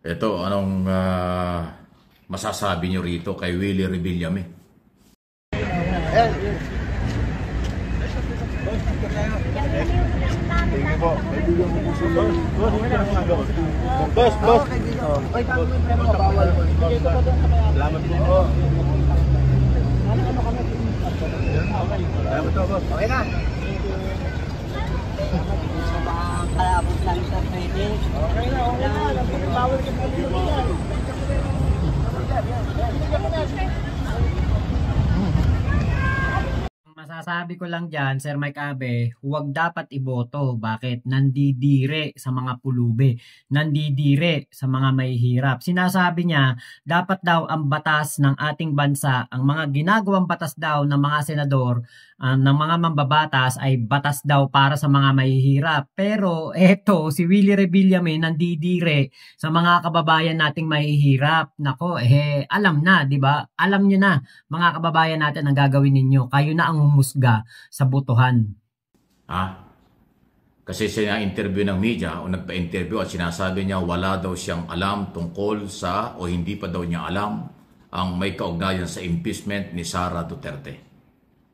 Ito, anong masasabi niyo rito kay Willie Revillame? Boss, boss. Ay, kami pero bawal. Salamat po. Salamat po, boss. Okay na. Kalabot lang sa pwede. Okay na, okay na. Bawal ka pa dito. Masasabi ko lang dyan, Sir Mike Abe, huwag dapat iboto. Bakit? Nandidire sa mga pulubi. Nandidire sa mga mahihirap. Sinasabi niya, dapat daw ang batas ng ating bansa, ang mga ginagawang batas daw ng mga senador, ng mga mambabatas ay batas daw para sa mga mahihirap. Pero eto, si Willie Revillame nandidire sa mga kababayan nating mahihirap. Nako, alam na, di ba? Alam niyo na, mga kababayan natin ang gagawin ninyo. Kayo na ang humusga sa botohan. Kasi siya interview ng media o nagpa-interview at sinasabi niya wala daw siyang alam tungkol sa o hindi pa daw niya alam ang may kaugnayan sa impeachment ni Sara Duterte.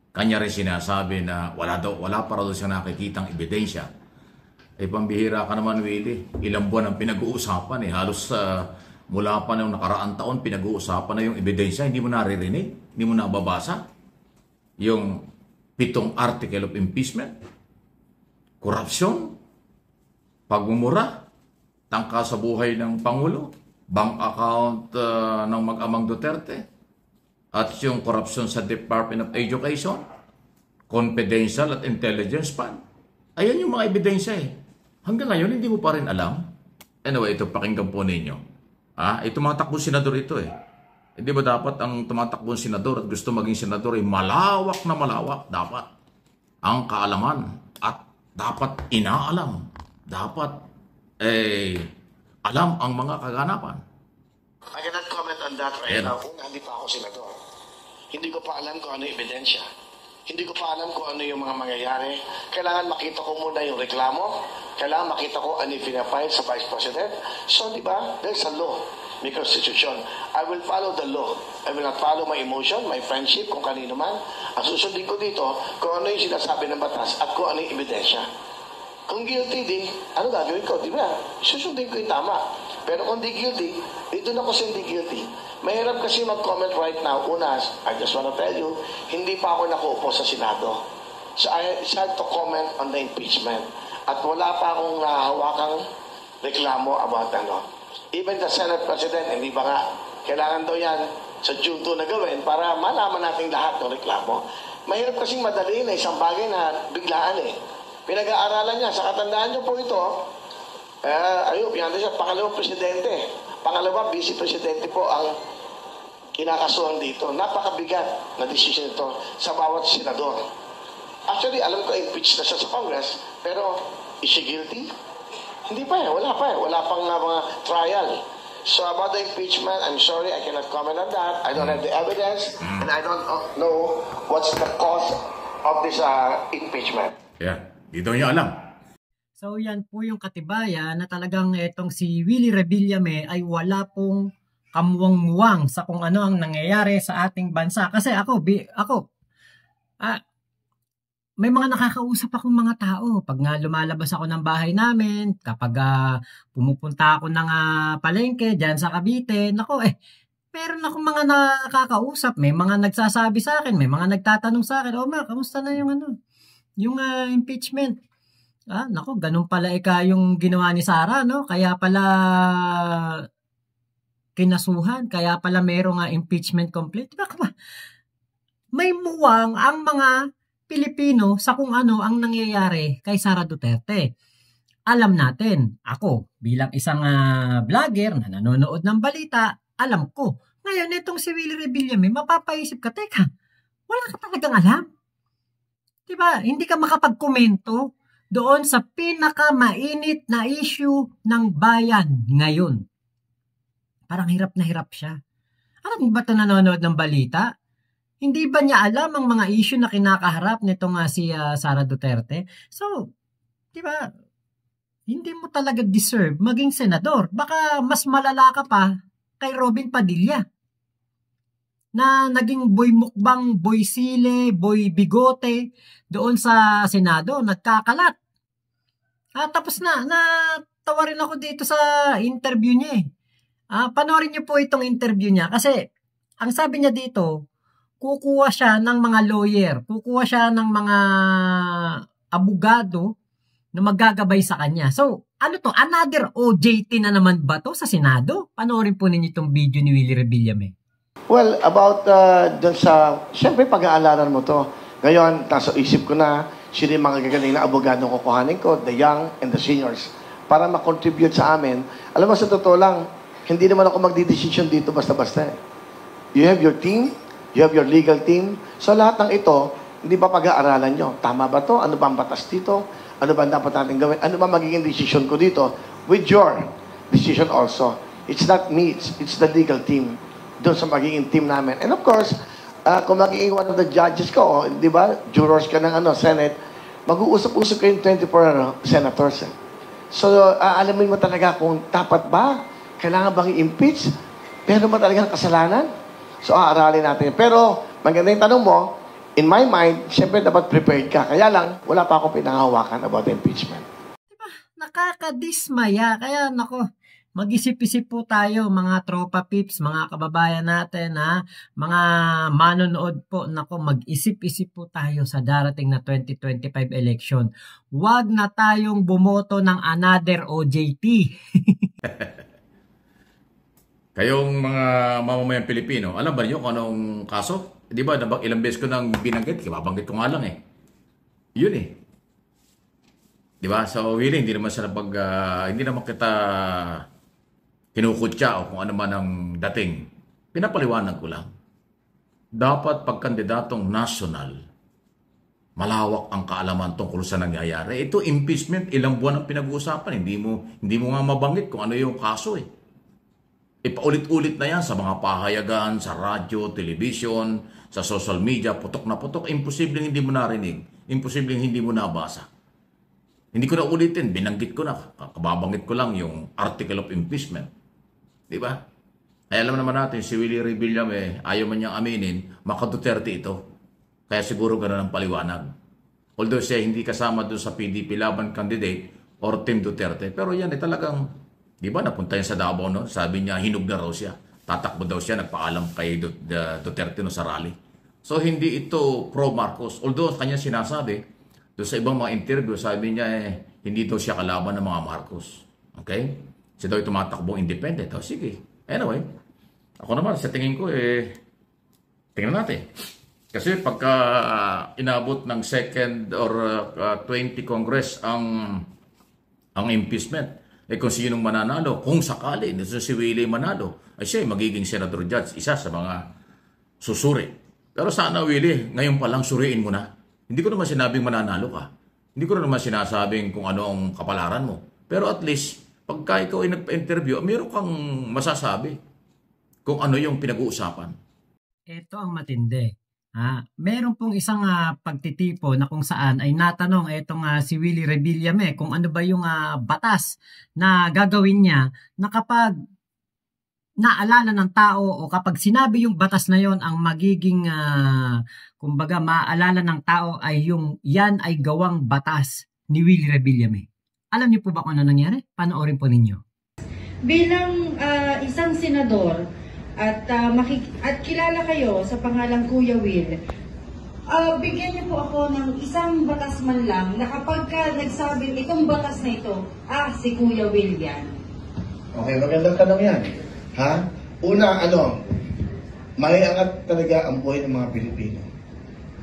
Kanya rin sinasabi na wala pa raw siyang nakikitang ebidensya. Pambihira ka naman, Willie. Ilang buwan ang pinag-uusapan Halos mula pa ng nakaraang taon pinag-uusapan na yung ebidensya. Hindi mo naririnig? Hindi mo nababasa? Yung 7 article of impeachment? Korupsyon? Pagmumura? Tangka sa buhay ng Pangulo? Bank account ng mag-amang Duterte? At yung korupsyon sa Department of Education, confidential at intelligence fund. Ayan yung mga ebidensya Hanggang ngayon, hindi mo pa rin alam. Anyway, ito pakinggan po ninyo. Ito mga takbong senador ito Hindi ba dapat ang tumatakbong senador at gusto maging senador malawak na malawak dapat ang kaalaman at dapat inaalam. Dapat alam ang mga kaganapan. I cannot comment on that right now. Kung hindi pa ako senador. Hindi ko pa alam kung ano yung ebidensya. Hindi ko pa alam kung ano yung mga mangyayari. Kailangan makita ko muna yung reklamo. Kailangan makita ko ano yung pinapahid sa Vice President. So, di ba? There's a law. May constitution. I will follow the law. I will not follow my emotion, my friendship, kung kanino man. Ang susundin ko dito, kung ano yung sinasabi ng batas at kung ano yung ebidensya. Kung guilty, di, ano gagawin ko? Di ba? Susundin ko yung tama. Pero kung di guilty, dito na ko sa hindi guilty. Mahirap kasi mag-comment right now. Una, I just wanna tell you, hindi pa ako nakuupo sa Senado. So I decided to comment on the impeachment. At wala pa akong nahahawakang reklamo about Even the Senate President, hindi ba nga, kailangan daw yan sa June 2 na gawin para malaman natin lahat ng reklamo. Mahirap kasing madali na isang bagay na biglaan Pinag-aaralan niya. Sa katandaan niyo po ito, ayun, pinanda siya, pangalawang presidente. Pangalawa, vice presidente po ang kinakasuhan dito. Napakabigat na decision ito sa bawat senador. Actually, alam ko impeached na siya sa Congress, pero is she guilty? Hindi pa wala pa Wala pang mga trial. So about the impeachment, I'm sorry, I cannot comment on that. I don't have the evidence, and I don't know what's the cause of this impeachment. Di daw niya alam. So yan po yung katibayan na talagang etong si Willie Revillame ay wala pong kamuwang-muwang sa kung ano ang nangyayari sa ating bansa. Kasi may mga nakakausap akong mga tao. Pag nga lumalabas ako ng bahay namin, kapag pumupunta ako ng palengke dyan sa Cavite, meron akong mga nakakausap. May mga nagsasabi sa akin, may mga nagtatanong sa akin, kamusta na yung impeachment? Ganun pala yung ginawa ni Sara, no? Kaya pala kinasuhan, kaya pala merong impeachment complete. Diba? May muwang ang mga Pilipino sa kung ano ang nangyayari kay Sara Duterte. Alam natin, ako bilang isang vlogger na nanonood ng balita, alam ko. Ngayon, itong si Willie Revillame, mapapaisip ka, teka, wala ka talagang alam. Diba? Hindi ka makapagkomento doon sa pinakamainit na issue ng bayan ngayon. Parang hirap na hirap siya. Alam ba ito nanonood ng balita? Hindi ba niya alam ang mga issue na kinakaharap nitong si Sara Duterte? So, diba? hindi mo talaga deserve maging senador. Baka mas malala ka pa kay Robin Padilla na naging boy mukbang, boy sile, boy bigote doon sa Senado, nagkakalat. Tapos natawa rin ako dito sa interview niya eh. Panoorin niyo po itong interview niya kasi ang sabi niya dito, kukuha siya ng mga lawyer, kukuha siya ng mga abogado na maggagabay sa kanya. So, ano to? Another OJT na naman ba to sa Senado? Panoorin po ninyo itong video ni Willie Revillame. Well, about dun sa, siyempre pag-aalalan mo to. Ngayon, nasa isip ko na, sino yung mga gagaling na abogado kukuhanin ko, the young and the seniors, para makontribute sa amin. Alam mo, sa totoo lang, hindi naman ako magdidesisyon dito basta-basta. You have your team, you have your legal team. So lahat ng ito, hindi ba pag-aaralan nyo? Tama ba to? Ano ba ang batas dito? Ano ba dapat natin gawin? Ano ba magiging decision ko dito? With your decision also. It's not me, it's the legal team. Doon sa magiging team namin. And of course, kung magiging one of the judges ko, di ba, jurors ka ng Senate, mag-uusap-usap kayong 24 senators. So, alamin mo talaga kung dapat ba, kailangan bang i-impeach? Pero mo talagang kasalanan? So, aaralin natin. Pero, maganda yung tanong mo, in my mind, syempre dapat prepared ka. Kaya lang, wala pa ako pinangahawakan about impeachment. Diba? Nakakadismaya. Kaya, nako, mag-isip-isip po tayo, mga tropa pips, mga kababayan natin, mga manonood po, nako, mag-isip-isip po tayo sa darating na 2025 election. Huwag na tayong bumoto ng another OJT. Kayong mga mamamayang Pilipino, alam ba niyo kung anong kaso? Di ba, ilang beses ko nang binanggit, babanggit ko nga lang eh. Yun eh. Di ba? So, Willie, hindi naman hindi naman kita kinukutya o kung ano man ang dating. Pinapaliwanag ko lang. Dapat pagkandidatong national, malawak ang kaalaman tungkol sa nangyayari. Ito, impeachment, ilang buwan ang pinag-uusapan. Hindi mo nga mabanggit kung ano yung kaso eh. Ipaulit-ulit na yan sa mga pahayagan, sa radyo, television, sa social media, putok na putok. Imposibleng hindi mo narinig. Imposibleng hindi mo nabasa. Hindi ko na ulitin, binanggit ko na. Kababanggit ko lang yung article of impeachment. Di ba? Ay alam naman natin, si Willie Revillame, ayaw man niyang aminin, maka-Duterte ito. Kaya siguro gano'n ang paliwanag. Although siya hindi kasama doon sa PDP laban candidate or Team Duterte. Pero yan ay talagang, di ba, napunta yan sa Davao, no? Sabi niya, hinug na raw siya. Tatakbo daw siya, nagpaalam kay Duterte no, sa rally. So hindi ito pro-Marcos. Although kanya sinasabi, doon sa ibang mga interview, sabi niya, hindi daw siya kalaban ng mga Marcos. Okay? Siya daw tumatakbong independent. O, sige. Anyway, ako naman, sa tingin ko, tingnan natin. Kasi pagka inabot ng second or 20 Congress ang impeachment, kung sinong mananalo, kung sakali, nito si Willie manalo, ay siya magiging senador judge, isa sa mga susuri. Pero sana, Willie, ngayon pa lang suriin mo na. Hindi ko naman sinabing mananalo ka. Hindi ko naman sinasabing kung ano ang kapalaran mo. Pero at least, pagka ikaw ay nagpa-interview, mayroon kang masasabi kung ano yung pinag-uusapan. Ito ang matindi. Meron pong isang pagtitipo na kung saan ay natanong etong si Willie Revillame kung ano ba yung batas na gagawin niya na kapag naalala ng tao o kapag sinabi yung batas na yon ang magiging kumbaga maaalala ng tao ay yung yan ay gawang batas ni Willie Revillame. Alam niyo po ba kung ano nangyari? Panoorin po ninyo. Bilang isang senador at kilala kayo sa pangalang Kuya Will, bigyan niyo po ako ng isang batas man lang na kapag nagsabing itong batas na ito, si Kuya Will yan. Okay, magandang tanong yan. Una, maiangat talaga ang buhay ng mga Pilipino.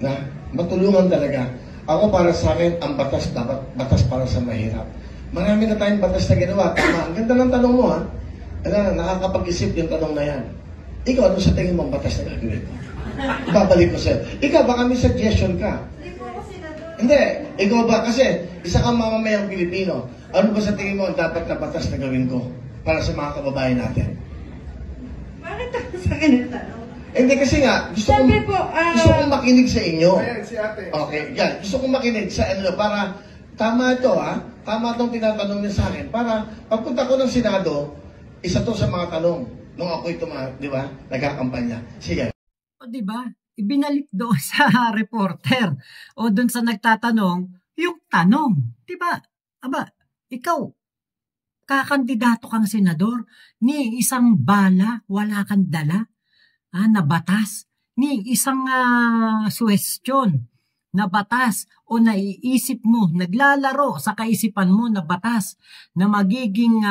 Na matulungan talaga. Ako para sa akin, ang batas dapat batas para sa mahirap. Marami na tayong batas na ginawa. Tama. Ang ganda ng tanong mo, nakakapag-isip yung tanong na yan. Ikaw, ano sa tingin mong batas na gagawin mo? Babalik ko sa'yo. Ikaw, baka may suggestion ka. Hindi. Ikaw ba? Kasi isa kang mamamayang Pilipino. Ano ba sa tingin mo ang dapat na batas na gawin ko para sa mga kababayan natin? Bakit ako sa akin ang tanong? Hindi kasi nga, gusto kong makinig sa inyo. Ayan, si ate. Okay, yan. Gusto kong makinig sa para tama ito tama itong tinatanong niya sa akin para pagpunta ko ng Senado, isa to sa mga tanong nung ako'y di ba, nagkakampanya. Sige. O di ba? Ibinalik doon sa reporter o doon sa nagtatanong yung tanong. Di ba? Aba, ikaw, kakandidato kang senador, ni isang bala, wala kang dala, na batas, ni isang suwestyon na batas o naiisip mo, naglalaro sa kaisipan mo na batas na magiging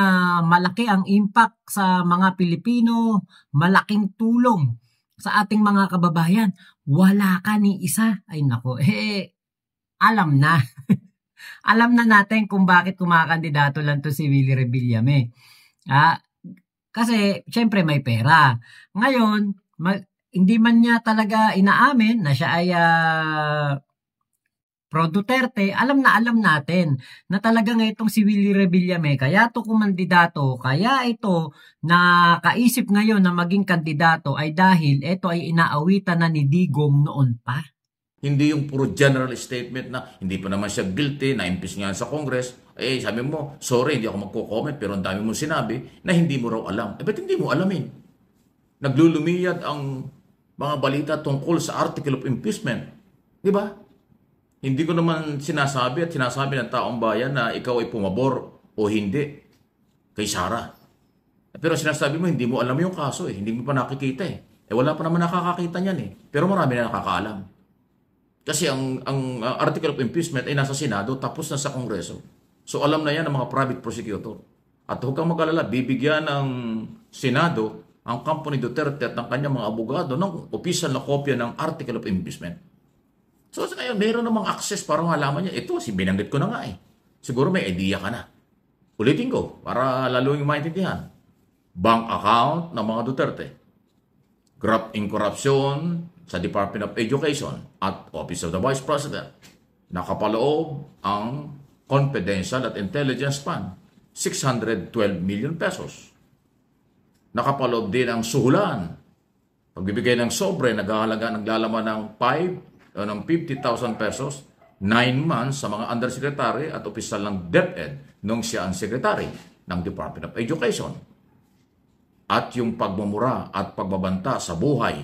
malaki ang impact sa mga Pilipino, malaking tulong sa ating mga kababayan. Wala ka ni isa. Ay nako, alam na. Alam na natin kung bakit kumakandidato lang to si Willie Rebillame. Kasi syempre may pera. Ngayon, hindi man niya talaga inaamin na siya ay pro Duterte, alam natin na talaga nga itong si Willie Rebillame, kaya to kumandidato, kaya ito na kaisip ngayon na maging kandidato ay dahil ito ay inaawitan na ni Digong noon pa. Hindi yung puro general statement na hindi pa naman siya guilty, na-impeach nga sa Congress. Sabi mo, sorry, hindi ako magko-comment, pero ang dami mo sinabi na hindi mo raw alam. Ba't hindi mo alamin? Naglulumiyad ang mga balita tungkol sa article of impeachment. Di ba? Hindi ko naman sinasabi at sinasabi ng taong bayan na ikaw ay pumabor o hindi kay Sara. Pero sinasabi mo, hindi mo alam yung kaso Hindi mo pa nakikita wala pa naman nakakakita niyan Pero marami na nakakaalam. Kasi ang article of impeachment ay nasa Senado tapos na sa Kongreso. So alam na yan ng mga private prosecutor. At huwag kang mag-alala, bibigyan ng Senado ang kampo ni Duterte at ng kanyang mga abogado ng official na kopya ng article of impeachment. So ngayon, meron namang access para malaman niya. Ito, binanggit ko na nga Siguro may idea ka na. Ulitin ko, para lalo yung maintindihan. Bank account ng mga Duterte. Graft in corruption sa Department of Education at Office of the Vice President. Nakapaloob ang confidential at intelligence fund. 612 million pesos. Nakapaloob din ang suhulan. Pagbibigay ng sobre, naglalaman ng 50,000 pesos, 9 months sa mga undersecretary at opisyal ng DepEd nung siya ang secretary ng Department of Education. At yung pagmumura at pagbabanta sa buhay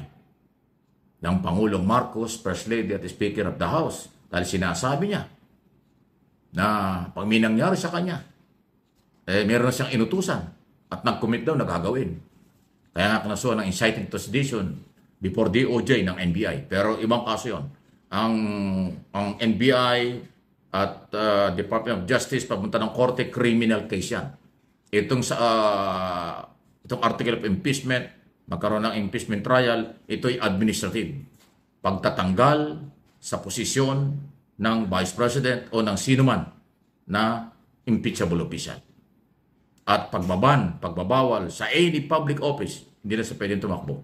ng Pangulong Marcos, First Lady at Speaker of the House. Dahil sinasabi niya na pag may nangyari sa kanya, meron na siyang inutusan at nag-commit daw na gagawin. Kaya nga kinasuhan ng inciting to sedition before DOJ ng NBI. Pero ibang kaso yun. Ang NBI at Department of Justice papunta ng korte, criminal case yan. Itong article of impeachment, magkaroon ng impeachment trial, ito'y administrative. Pagtatanggal sa posisyon ng Vice President o ng sino man na impeachable official. At pagbabawal sa any public office, hindi na sa pwedeng tumakbo.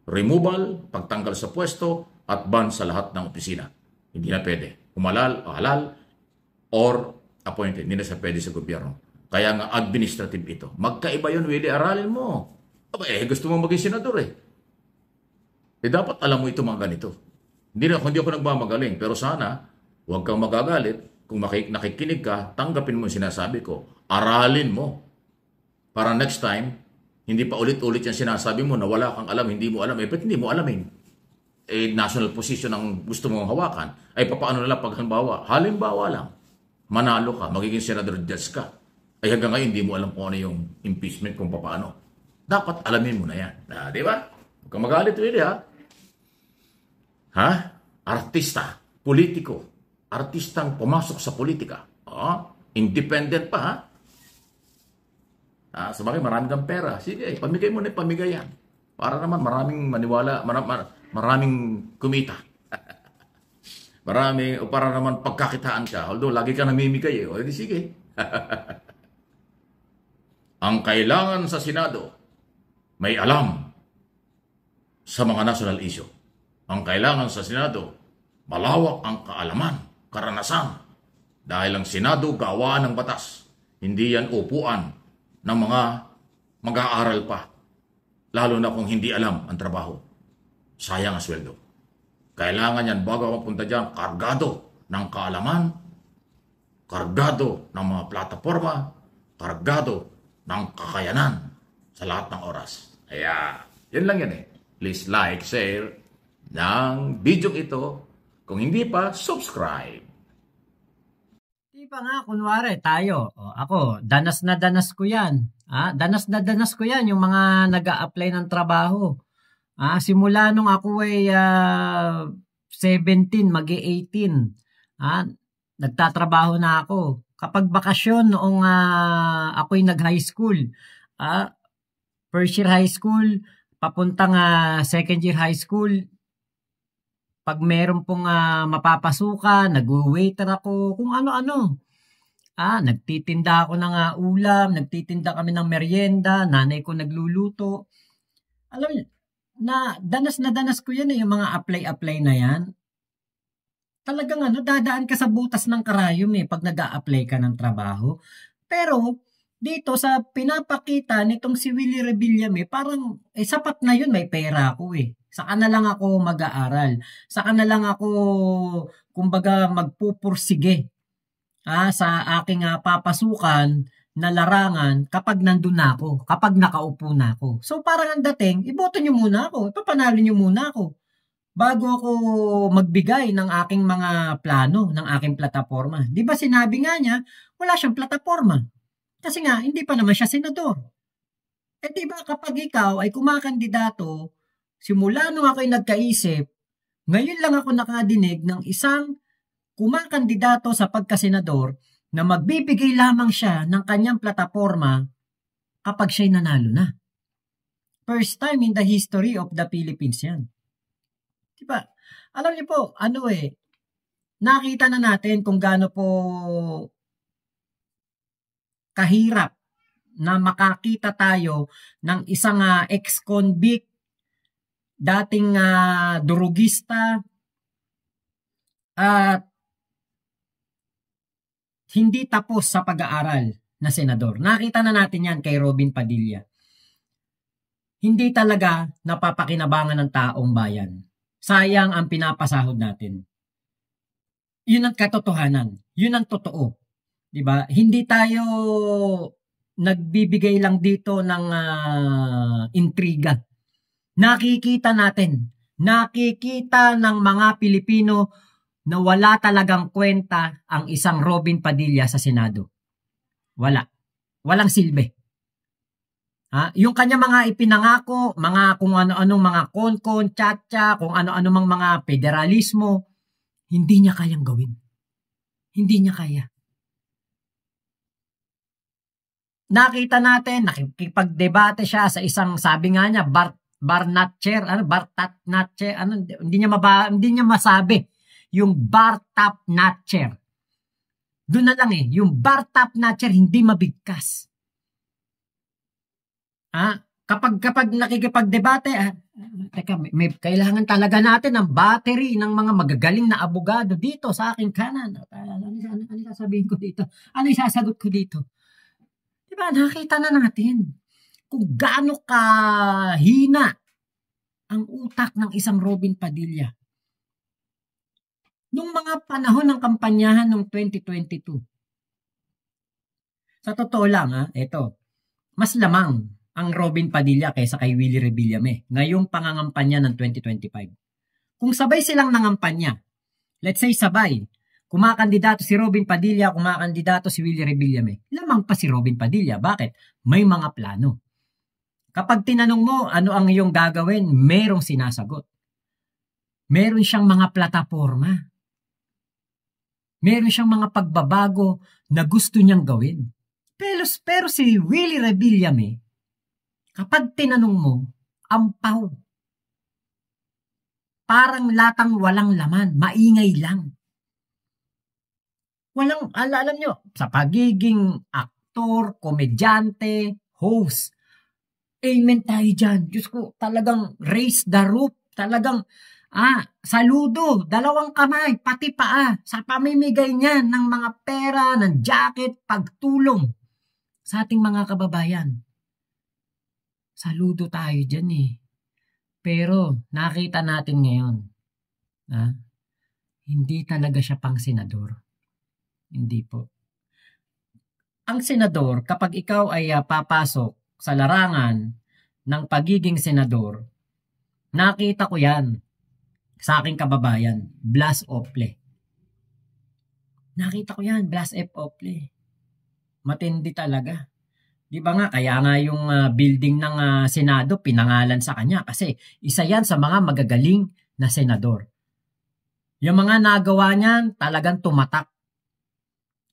Removal, pagtanggal sa pwesto, at ban sa lahat ng opisina. Hindi na pwede. Umalal o halal or appointed. Hindi na sa pwede sa gobyerno. Kaya nga administrative ito. Magkaiba yun, Willie. Aralin mo. Gusto mo maging senador dapat alam mo ito mga ganito. Hindi ako nagmamagaling. Pero sana, huwag kang magagalit. Kung nakikinig ka, tanggapin mo yung sinasabi ko. Aralin mo. Para next time, hindi pa ulit-ulit yung sinasabi mo na wala kang alam, hindi mo alam. Ba't hindi mo alamin? National position ang gusto mong hawakan, ay papaano nila pag halimbawa lang, manalo ka, magiging senador judge ka, ay hanggang ngayon hindi mo alam kung ano yung impeachment, kung papaano. Dapat alamin mo na yan. Di ba? Huwag kang magalit, really, Artista, politiko, artistang pumasok sa politika. Independent pa, sabagay, marami kang pera. Sige, pamigay mo na yung pamigay yan. Para naman maraming maniwala, maraming kumita. Para naman pagkakitaan ka. Although, lagi ka namimigay O, sige. Ang kailangan sa Senado, may alam sa mga national issue. Ang kailangan sa Senado, malawak ang kaalaman, karanasan. Dahil ang Senado, gawaan ng batas. Hindi yan upuan ng mga mag-aaral pa. Lalo na kung hindi alam ang trabaho. Sayang ang sweldo. Kailangan yan bago mapunta dyan, kargado ng kaalaman kargado ng mga plataforma, kargado ng kakayanan sa lahat ng oras. Kaya, yun lang yan eh. Please like, share ng video ito. Kung hindi pa, subscribe. Di ba nga, kunwari, tayo, ako, danas na danas ko yan. Danas na danas ko yan, yung mga nag-a-apply ng trabaho. Simula nung ako ay 17, mag-18, nagtatrabaho na ako. Kapag bakasyon noong ako'y nag-high school, first year high school, papuntang second year high school, pag meron pong mapapasukan, nag-waiter ako, kung ano-ano. Nagtitinda ako ng ulam, nagtitinda kami ng merienda, nanay ko nagluluto. Alam niyo, na danas ko yan yung mga apply na yan. Talagang dadaan ka sa butas ng karayom pag nag-a-apply ka ng trabaho. Pero, dito sa pinapakita nitong si Willie Rebillame, parang sapat na yun, may pera ako Saka na lang ako mag-aaral. Saka na lang ako, kumbaga, magpupursige sa aking papasukan na larangan kapag nandun na ako, kapag nakaupo na ako. So parang ang dating, iboto nyo muna ako, ipapanalo nyo muna ako bago ako magbigay ng aking mga plano, ng aking plataforma. Di ba sinabi nga niya, wala siyang plataforma. Kasi nga, hindi pa naman siya senador. Di ba kapag ikaw ay kumakandidato, simula nung ako'y nagkaisip, ngayon lang ako nakadinig ng isang kumakandidato sa pagkasenador na magbibigay lamang siya ng kanyang plataforma kapag siya'y nanalo na. First time in the history of the Philippines yan. Diba? Alam niyo po, nakita na natin kung gaano po kahirap na makakita tayo ng isang ex-convict, dating durugista, at hindi tapos sa pag-aaral na senador. Nakita na natin yan kay Robin Padilla. Hindi talaga napapakinabangan ng taong bayan. Sayang ang pinapasahod natin. Yun ang katotohanan. Yun ang totoo. Diba? Hindi tayo nagbibigay lang dito ng intriga. Nakikita natin. Nakikita ng mga Pilipino na wala talagang kwenta ang isang Robin Padilla sa Senado. Wala. Walang silbi. Yung kanya mga ipinangako, mga kung ano-anong mga konkon, tsa-tsa, kung ano-ano mang mga federalismo, hindi niya kayang gawin. Hindi niya kaya. Nakita natin, nakikipagdebate siya sa isang, sabi nga niya, Barnatcher, hindi niya masabi yung bar-top notcher. Doon na lang yung bar-top notcher hindi mabigkas. Kapag nakikipagdebate, teka, may kailangan talaga natin ng battery ng mga magagaling na abogado dito sa aking kanan. Ano sasabihin ko dito? Ano isasagot ko dito? Diba, nakita na natin kung gaano kahina ang utak ng isang Robin Padilla. Nung mga panahon ng kampanyahan ng 2022. Sa totoo lang, mas lamang ang Robin Padilla kaysa kay Willie Rebillame ngayong pangangampanya ng 2025. Kung sabay silang nangampanya, let's say sabay, kumakandidato si Robin Padilla, kumakandidato si Willie Rebillame, lamang pa si Robin Padilla. Bakit? May mga plano. Kapag tinanong mo ano ang iyong gagawin, merong sinasagot. Meron siyang mga plataforma. Meron siyang mga pagbabago na gusto niyang gawin. Pero si Willie Rebillame, kapag tinanong mo, ampaw. Parang latang walang laman, maingay lang. Walang, alam nyo, sa pagiging aktor, komedyante, host, amen tayo dyan. Diyos ko, talagang raise the roof, talagang saludo, 2 kamay, pati paa, sa pamimigay niyan ng mga pera, ng jacket, pagtulong sa ating mga kababayan. Saludo tayo dyan Pero nakita natin ngayon, hindi talaga siya pang senador. Hindi po. ang senador, kapag ikaw ay papasok sa larangan ng pagiging senador, nakita ko yan sa aking kababayan, Blas Ople. Nakita ko yan, Blas F. Ople. Matindi talaga. Di ba nga, kaya nga yung building ng Senado pinangalan sa kanya kasi isa yan sa mga magagaling na senador. Yung mga nagawa niyan talagang tumatak.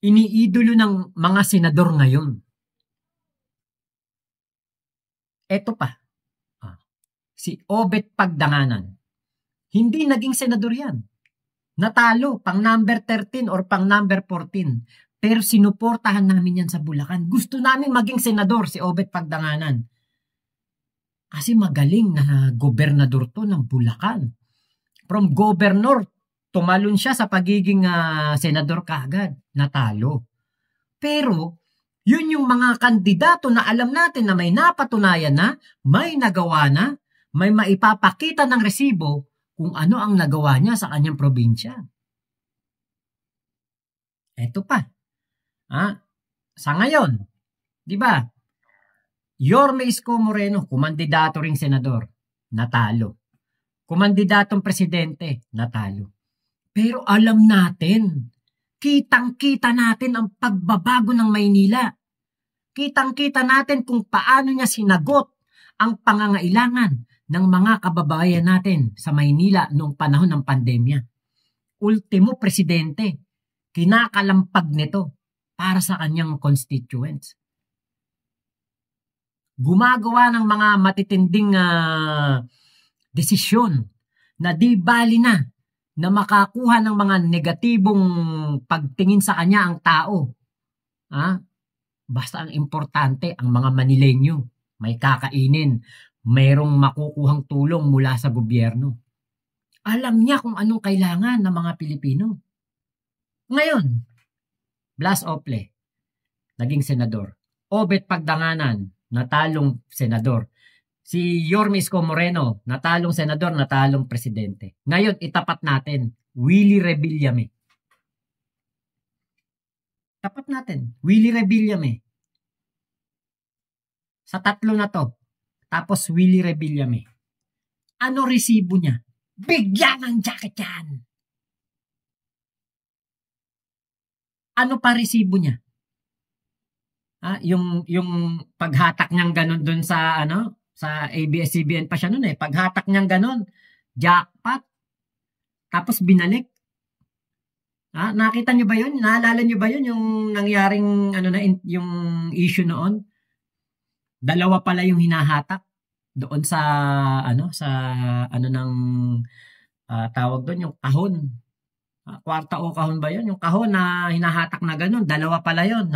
Iniidolo ng mga senador ngayon. Eto pa, si Obet Pagdanganan. Hindi naging senador yan. Natalo, pang number 13 or pang number 14. Pero sinuportahan namin yan sa Bulacan. Gusto namin maging senador si Obet Pagdanganan. Kasi magaling na gobernador to ng Bulacan. From governor, tumalon siya sa pagiging senador kaagad. Natalo. Pero, yun yung mga kandidato na alam natin na may napatunayan na, may nagawa na, may maipapakita ng resibo kung ano ang nagawa niya sa kanyang probinsya. Eto pa. Sa ngayon, di ba? Yorme Isko Moreno, kumandidato ring senador, natalo. Kumandidatong presidente, natalo. Pero alam natin, kitang-kita natin ang pagbabago ng Maynila. Kitang-kita natin kung paano niya sinagot ang pangangailangan ng mga kababayan natin sa Maynila noong panahon ng pandemya. Ultimo presidente, kinakalampag nito para sa kanyang constituents. Gumagawa ng mga matitinding desisyon na di bali na makakuha ng mga negatibong pagtingin sa kanya ang tao. Basta ang importante, ang mga Manileño, may kakainin, mayroong makukuhang tulong mula sa gobyerno. Alam niya kung anong kailangan ng mga Pilipino. Ngayon, Blas Ople, naging senador. Obet Pagdanganan, natalong senador. Si Yorme Isko Moreno, natalong senador, natalong presidente. Ngayon, itapat natin, Willie Rebillame. Tapat natin, Willie Rebillame. Sa tatlo na to, tapos Willie Rebillame. Ano resibo niya? Bigyan ng jacket yan! Ano pa resibo niya? Yung paghatak niyang ganun dun sa sa ABS-CBN pa siya nun eh. Paghatak niyang ganun, jackpot. Tapos binalik. Nakita niyo ba yun? Naalala niyo ba yun? Yung nangyaring yung issue noon? Dalawa pala yung hinahatak doon sa tawag doon, yung kahon. Kwarta o kahon ba yun? Yung kahon na hinahatak na ganun, dalawa pala yun.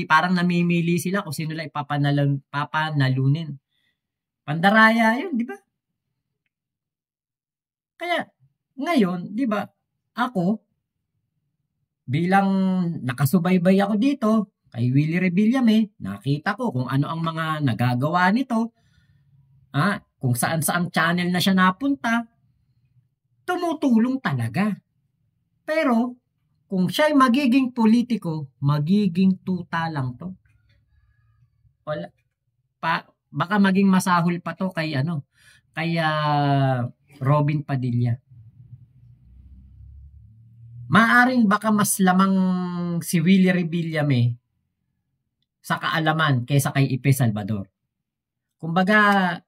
Parang namimili sila kung sino lang papanalunin. Pandaraya yun, di ba? Kaya, ngayon, di ba, ako, bilang nakasubaybay ako dito, kay Willie Rebillame, nakita ko kung ano ang mga nagagawa nito, kung saan-saang channel na siya napunta, tumutulong talaga. Pero, kung siya'y magiging politiko, magiging tuta lang to. Wala. Baka maging masahol pa to kay Robin Padilla. Maaring baka mas lamang si Willie Rebillame sa kaalaman kaysa kay Ipe Salvador. Kumbaga,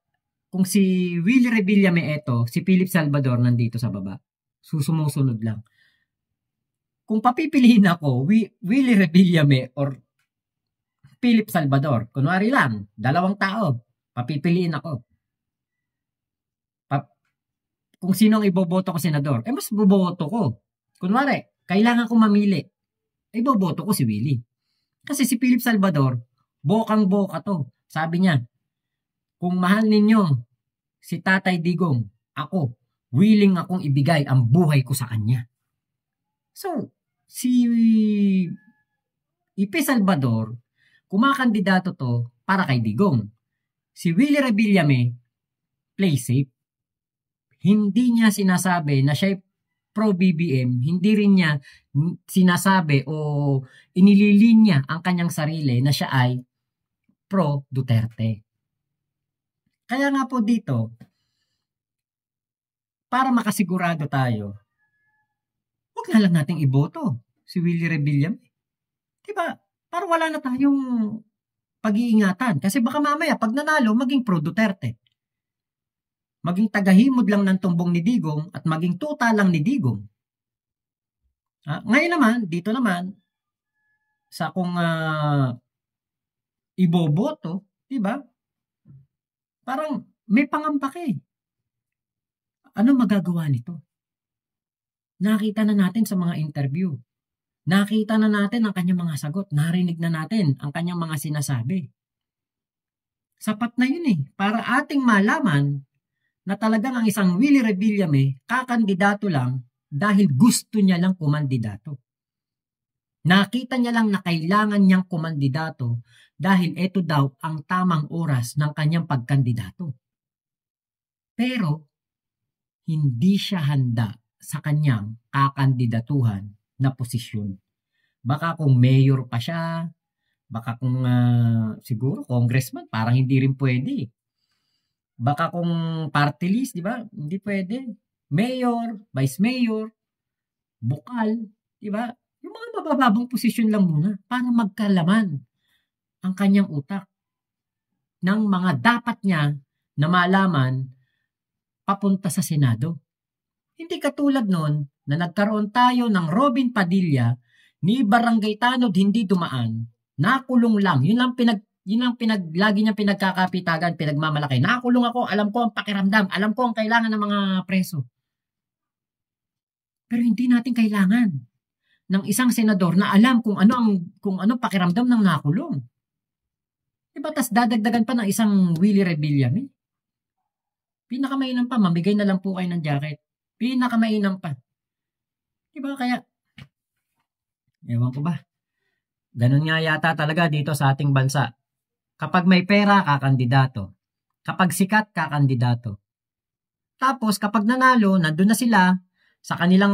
kung si Willie Rebillame si Philip Salvador nandito sa baba. Susumusunod lang. Kung papipiliin ako, Willie Rebillame or Philip Salvador, kunwari lang, dalawang tao, papipiliin ako. Kung sino ang iboboto ko senador, mas boboto ko. Kunwari, kailangan ko mamili, iboboto ko si Willie. Kasi si Philip Salvador, bokang-boka to. Sabi niya, kung mahal ninyo si Tatay Digong, ako, willing akong ibigay ang buhay ko sa kanya. So, si Ipe Salvador, kumakandidato to para kay Digong. Si Willie Rebillame, play safe. Hindi niya sinasabi na siya pro-BBM, hindi rin niya sinasabi o inililinya ang kanyang sarili na siya ay pro-Duterte. Kaya nga po dito, para makasigurado tayo, huwag na lang nating iboto si Willie Revillame. Diba? Para wala na tayong pag-iingatan. Kasi baka mamaya, pag nanalo, maging pro-Duterte. Maging tagahimod lang ng tumbong ni Digong at maging tuta lang ni Digong. Ngayon naman, dito naman, sa kung iboboto, diba? Parang may pangamba eh. Ano magagawa nito? Nakita na natin sa mga interview. Nakita na natin ang kanyang mga sagot. Narinig na natin ang kanyang mga sinasabi. Sapat na yun para ating malaman na talagang ang isang Willie Revillame kakandidato lang dahil gusto niya lang kumandidato. Nakita niya lang na kailangan niyang kumandidato dahil ito daw ang tamang oras ng kanyang pagkandidato. Pero hindi siya handa sa kanyang kakandidatuhan na posisyon. Baka kung mayor pa siya, baka kung siguro congressman, parang hindi rin pwede. Baka kung party list, di ba? Hindi pwede. Mayor, vice mayor, bukal, di ba? Yung mga mabababang posisyon lang muna para magkalaman ang kanyang utak ng mga dapat niya na malaman papunta sa Senado. Hindi katulad nun na nagkaroon tayo ng Robin Padilla ni Barangay Tanod hindi dumaan, nakulong lang. Yun lang lagi niya pinagkakapitagan, pinagmamalaki. Nakulong ako, alam ko ang pakiramdam, alam ko ang kailangan ng mga preso. Pero hindi natin kailangan ng isang senador na alam kung ano pakiramdam ng nakulong. Diba? Tas dadagdagan pa ng isang Willie Revillame. Pinakamainam pa, mamigay na lang po kayo ng jacket. Pinakamainam pa. Diba? Kaya, ewan ko ba, ganun nga yata talaga dito sa ating bansa. Kapag may pera, kakandidato. Kapag sikat, kakandidato. Tapos, kapag nanalo, nandun na sila sa kanilang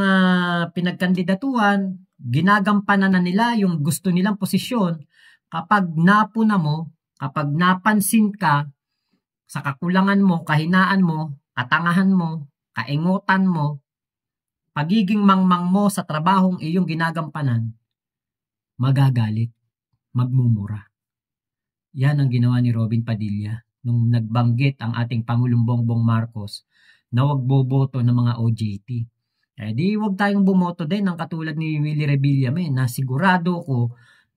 pinagkandidatuhan, ginagampanan na nila yung gusto nilang posisyon. Kapag napuna mo, kapag napansin ka sa kakulangan mo, kahinaan mo, katangahan mo, kaingutan mo, pagiging mangmang mo sa trabahong iyong ginagampanan, magagalit, magmumura. Yan ang ginawa ni Robin Padilla nung nagbanggit ang ating Pangulong Bongbong Marcos na wag boboto ng mga OJT. Di wag tayong bumoto din ng katulad ni Willie Revillame na sigurado ko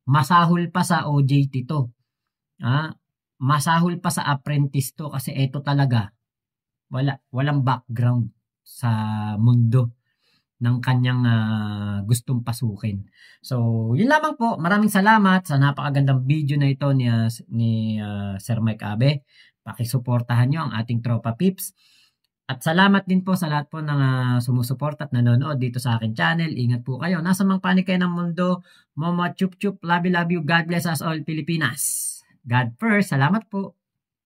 masahol pa sa OJT to. Masahol pa sa apprentice to kasi ito talaga walang background sa mundo ng kanyang gustong pasukin. So, yun lamang po. Maraming salamat sa napakagandang video na ito ni Sir Mike Abe. Pakisuportahan nyo ang ating Tropa Pips. At salamat din po sa lahat po ng sumusuporta at nanonood dito sa akin channel. Ingat po kayo. Nasa mang panig kayo ng mundo. Momo chup chup. Love you, love you. God bless us all, Pilipinas. God first. Salamat po.